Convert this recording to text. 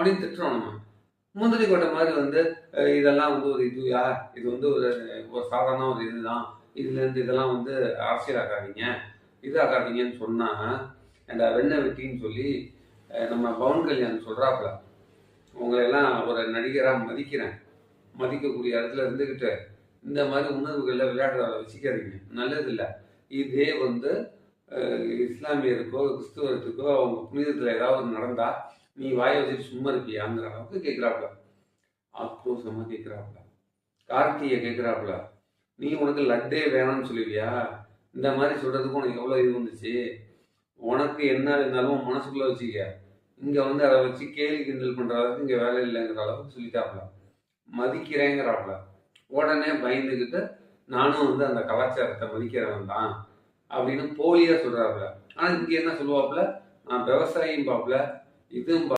அப்படின்னு திட்டுறோம் நம்ம. முந்திரி கொட்டை மாதிரி வந்து இதெல்லாம் வந்து ஒரு இதுயா, இது வந்து ஒரு ஒரு சாதாரண ஒரு இதுதான், இதுலேருந்து இதெல்லாம் வந்து அரசியலாக்காதீங்க, இதாக்காதீங்கன்னு சொன்னா, ஏன்டா வெண்ணெய் வெட்டின்னு சொல்லி நம்ம பவன் கல்யாண் சொல்றாப்புல, உங்களையெல்லாம் ஒரு நடிகராக மதிக்கிறேன், மதிக்கக்கூடிய இடத்துல இருந்துக்கிட்டு இந்த மாதிரி உணர்வுகளில் விளையாடுறத வச்சுக்காதீங்க, நல்லதில்லை. இதே வந்து இஸ்லாமியருக்கோ கிறிஸ்துவத்துக்கோ அவங்க புனிதத்தில் ஏதாவது நடந்தா நீ வாயை வச்சுட்டு சும்மா இருப்பியாங்கிற அளவுக்கு கேட்குறாப்புல. ஆக்ரோஷமாக கேட்குறாப்புல. கார்த்தியை கேட்குறாப்புல, நீ உனக்கு லட்டே வேணாம்னு சொல்லுவியா? இந்த மாதிரி சொல்றதுக்கு உனக்கு எவ்வளோ இது வந்துச்சு? உனக்கு என்ன இருந்தாலும் மனசுக்குள்ள வச்சுக்க, இங்கே வந்து அதை வச்சு கேலி கிண்டல் பண்ணுற அளவுக்கு இங்கே வேலை இல்லைங்கிற அளவுக்கு சொல்லிட்டாப்புல. மதிக்கிறேங்கிறாப்புல. உடனே பயந்துக்கிட்டு நானும் வந்து அந்த கலாச்சாரத்தை மதிக்கிறவன் தான் அப்படின்னு போலியா சொல்றாப்புல. ஆனால் இங்கே என்ன சொல்லுவாப்புல, நான் விவசாயியும் பாப்புல, இதுவும்